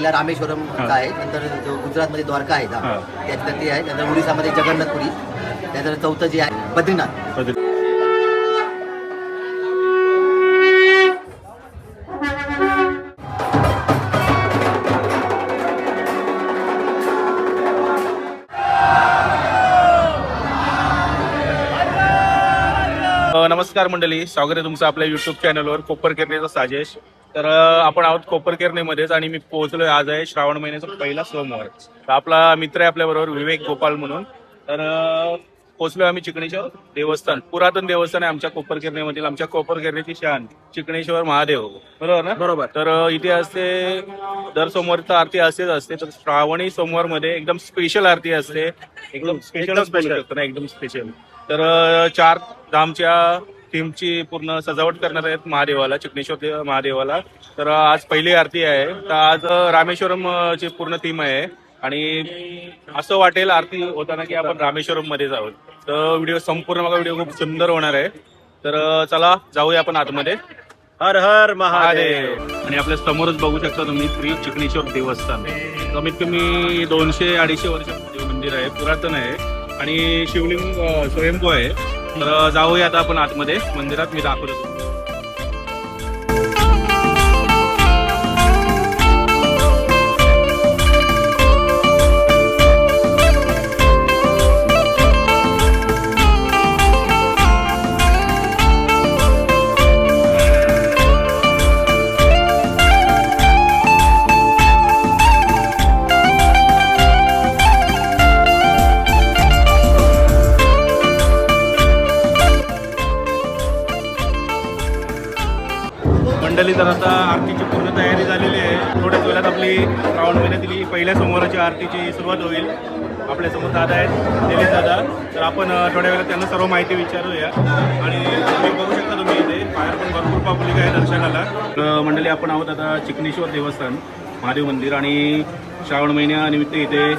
पहिला रामेश्वरमचा आहे, नंतर जो गुजरातमध्ये द्वारका आहे त्याच्यानंतर ते आहे, नंतर उडीसामध्ये जगन्नाथपुरी, त्यानंतर चौथं जे आहे बद्रीनाथ. नमस्कार मंडळी, स्वागत आहे तुमचं आपल्या युट्यूब चॅनलवर कोपरकेरणेचा साजेश. तर आपण आहोत कोपरकेरणेमध्येच आणि मी पोहोचलोय. आज आहे श्रावण महिन्याचा पहिला सोमवार. तर आपला मित्र आहे आपल्याबरोबर विवेक गोपाल म्हणून. तर पोहोचलोय आम्ही चिकणेश्वर देवस्थान, पुरातन देवस्थान आहे आमच्या कोपरकेरणेमधील. आमच्या कोपरकेरणेची शान चिकणेश्वर महादेव, बरोबर ना? बरोबर. तर इथे असते दर सोमवारची आरती असेच असते. तर श्रावणी सोमवार मध्ये एकदम स्पेशल आरती असते, एकदम स्पेशल एकदम स्पेशल. तर 4 धामच्या थीमची पूर्ण सजावट करणार आहेत महादेवाला, चिकणेश्वर महादेवाला. तर आज पहिली आरती आहे. तर आज रामेश्वरम ची पूर्ण थीम आहे आणि असं वाटेल आरती होताना की आपण रामेश्वरम मध्ये जाऊ. तर व्हिडिओ संपूर्ण बघा, व्हिडिओ खूप सुंदर होणार आहे. तर चला जाऊया आपण आतमध्ये. हर हर महादेव. आणि आपल्या समोरच बघू शकता तुम्ही श्री चिकणेश्वर देवस्थान. कमीत कमी 200-250 वर्ष मंदिर आहे, पुरातन आहे आणि शिवलिंग स्वयंभू आहे. तर जाऊया आता आपण आतमध्ये मंदिरात, मी दाखवतो. मंडळी, तर आता आरतीची पूर्ण तयारी झालेली आहे. थोड्याच वेळात आपली श्रावण महिन्यातील पहिल्या सोमवाराची आरतीची सुरुवात होईल. आपल्यासमोर दादा आहेत, दिलीप दादा. तर आपण थोड्या वेळात त्यांना सर्व माहिती विचारूया. आणि तुम्ही बघू शकता, तुम्ही इथे बाहेर पण भरपूर पब्लिक आहे दर्शनाला. तर मंडळी, आपण आहोत आता चिकणेश्वर देवस्थान महादेव मंदिर आणि श्रावण महिन्यानिमित्त इथे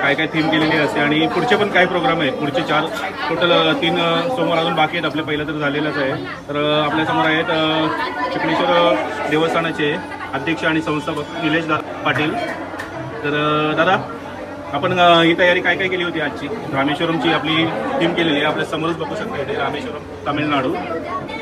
काय काय थीम केलेली असते आणि पुढचे पण काही प्रोग्राम आहेत. पुढचे 4 टोटल 3 सोमवार अजून बाकी आहेत. आपले पहिलं तर झालेलंच आहे. तर आपल्यासमोर आहेत चिकणेश्वर देवस्थानाचे अध्यक्ष आणि संस्थापक निलेश पाटील. तर दादा, आपण ही तयारी काय काय केली होती आजची? रामेश्वरमची आपली थीम केलेली आहे, आपल्या समोरच बघू शकता इथे रामेश्वरम तामिळनाडू.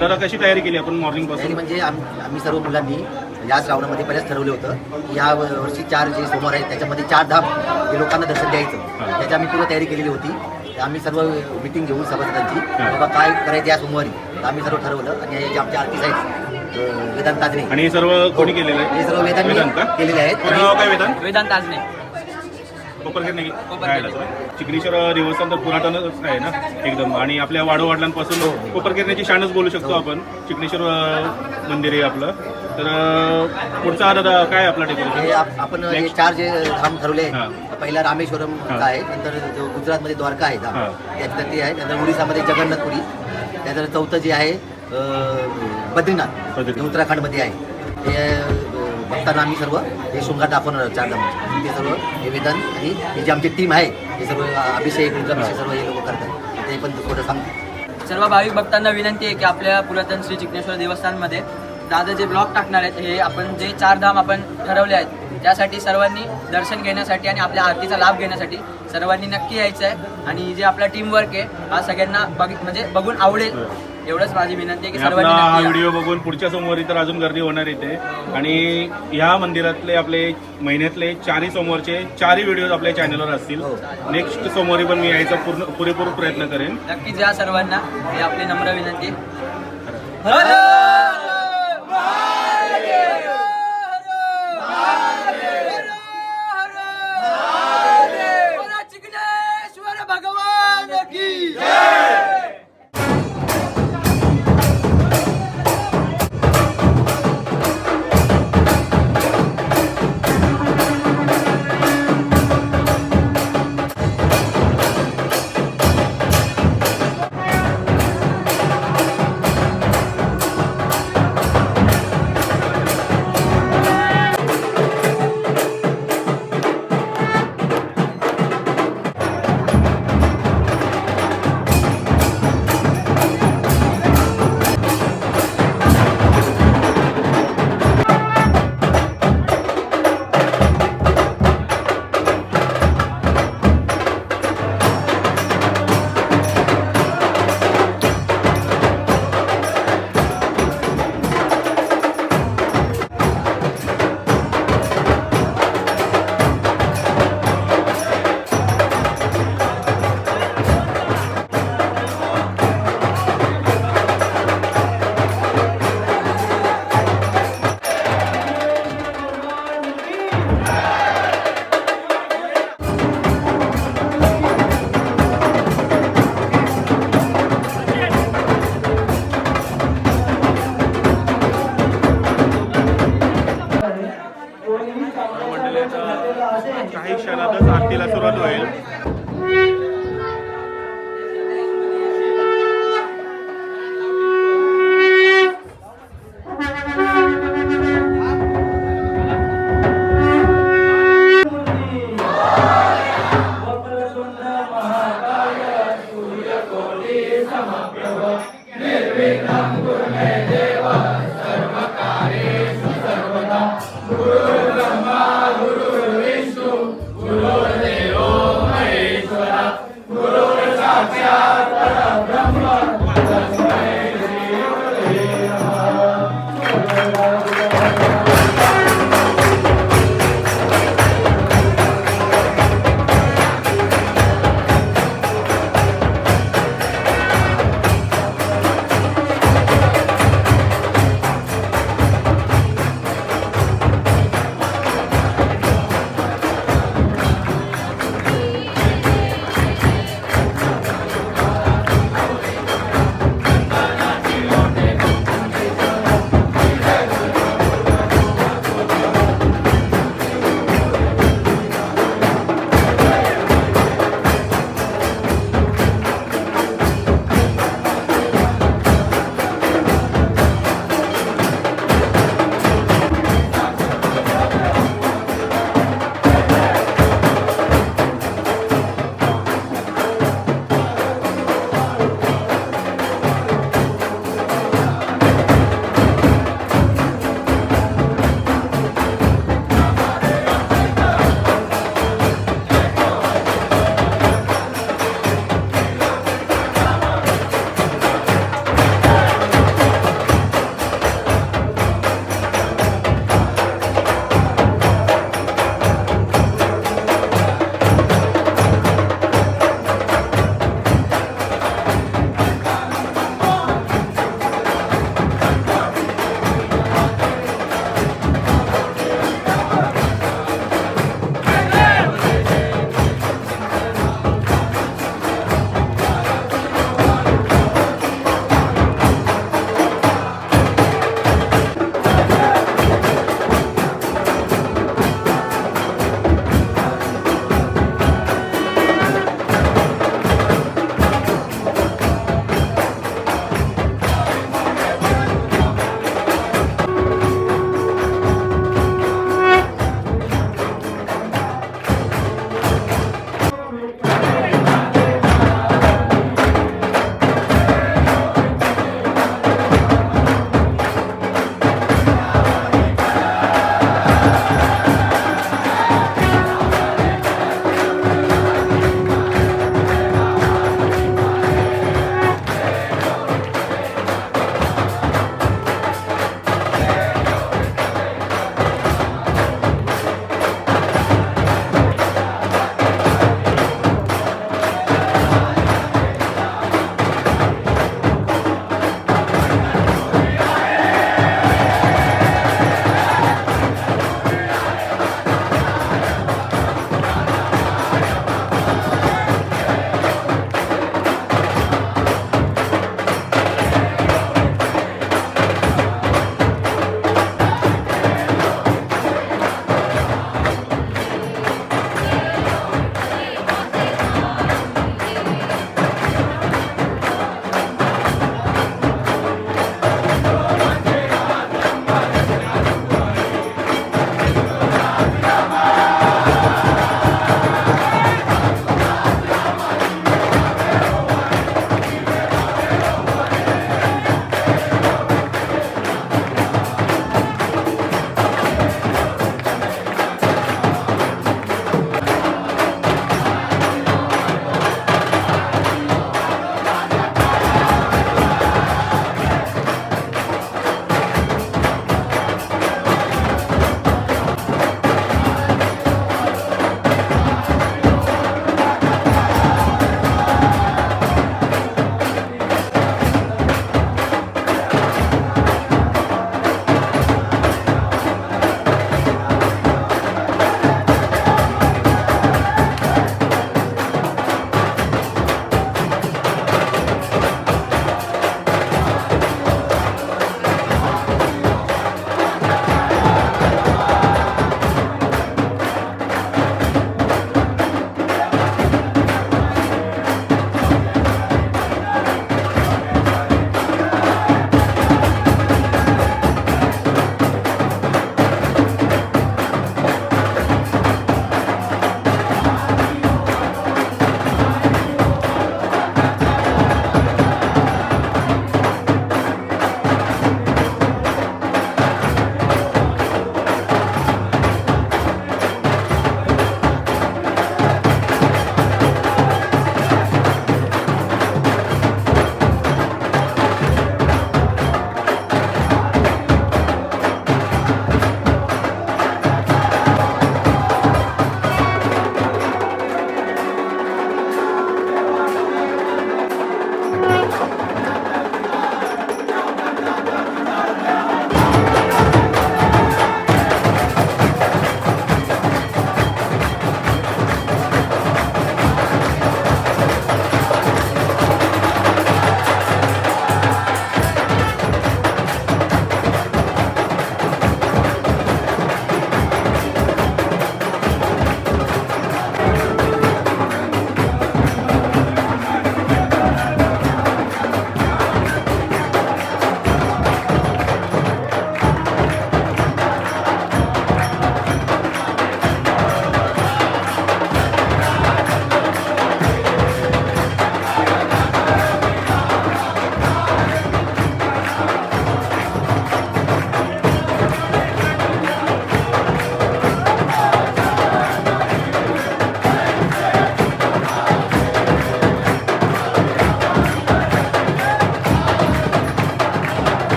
दादा, कशी तयारी केली आपण मॉर्निंग पासून? म्हणजे आम्ही सर्व मुलांनी या श्रावणामध्ये पहिल्याच ठरवलं होतं. या वर्षी 4 जे सोमवार आहेत त्याच्यामध्ये 4 धाम हे लोकांना दर्शन द्यायचं. त्याची आम्ही पूर्ण तयारी केलेली होती. आम्ही सर्व मिटिंग घेऊन सभासदांची बाबा काय करायचं या सोमवारी, आम्ही सर्व ठरवलं. आणि हे जे आमचे आरती आहेत वेदांत ताजने, आणि हे सर्व कोणी केलेलं आहे? हे सर्व वेदांत केलेले आहेत. काय वेदांत? वेदांत ताजने, कोपरकेरणे. चिकणेश्वर देवस्थान तर पुरातनच आहे ना एकदम. आणि आपल्या वाडोवडिलांपासून कोपरकेरणेची शानच बोलू शकतो आपण. चिकणेश्वर मंदिर आहे आपलं. तर पुढचा दादा काय आपला डेकोरेशन? आपण हे 4 जे धाम ठरवले, पहिला रामेश्वरमचा आहे, नंतर जो गुजरातमध्ये द्वारका आहे त्याच्यानंतर ते आहे, नंतर उडीसामध्ये जगन्नाथपुरी, त्यानंतर चौथं जे आहे बद्रीनाथ, जे उत्तराखंडमध्ये आहे. हे बघताना आम्ही सर्व हे शृंगार दाखवणार 4 धाम. ते सर्व हे वेदांत आणि हे जे आमची टीम आहे हे सर्व अभिषेक रुद्राभिषेक सर्व हे लोक करतात. ते पण थोडं सांगतो. सर्व भाविक भक्तांना विनंती आहे की आपल्या पुरातन श्री चिकणेश्वर देवस्थानमध्ये दादा जे ब्लॉग टाकणार आहेत, हे आपण जे 4 धाम आपण ठरवले आहेत त्यासाठी सर्वांनी दर्शन घेण्यासाठी आणि आपल्या आरतीचा लाभ घेण्यासाठी सर्वांनी नक्की यायचं आहे. आणि जे आपला टीम वर्क आहे हा सगळ्यांना म्हणजे बघून आवडेल, एवढंच माझी विनंती आहे की सर्वांनी हा व्हिडिओ बघून पुढच्या सोमवारी तर अजून गर्दी होणार इथे. आणि ह्या मंदिरातले आपले महिन्यातले 4 सोमवारचे 4 व्हिडिओ आपल्या चॅनलवर असतील. नेक्स्ट सोमवारी पण मी यायचा पुरेपूर प्रयत्न करेन. नक्कीच या सर्वांना, ही आपली नम्र विनंती. भगवान की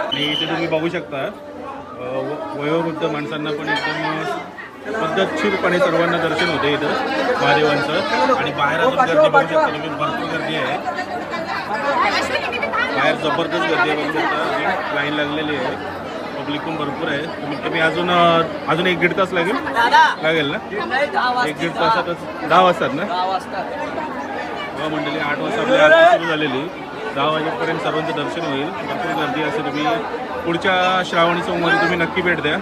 आणि इथे तुम्ही बघू शकता वयोवृद्ध माणसांना पण एकदम पद्धतशीरपणे सर्वांना दर्शन होते इथं महादेवांचं. आणि बाहेर अजून गर्दी बघू शकता तुम्ही, भरपूर गर्दी आहे बाहेर, जबरदस्त गर्दी आहे बघू शकता. लाईन लागलेली आहे, पब्लिक पण भरपूर आहे. तुम्ही अजून 1-1.5 तास लागेल ना? 1-1.5 तासातच 10 वाजतात ना? मंडळी 8 वाजता आपली आरती सुरू झालेली. 10 वाजेपर्यंत सर्वांचं दर्शन होईल. भरपूर गर्दी असेल. तुम्ही पुढच्या श्रावणी सोमवारी तुम्ही नक्की भेट द्या.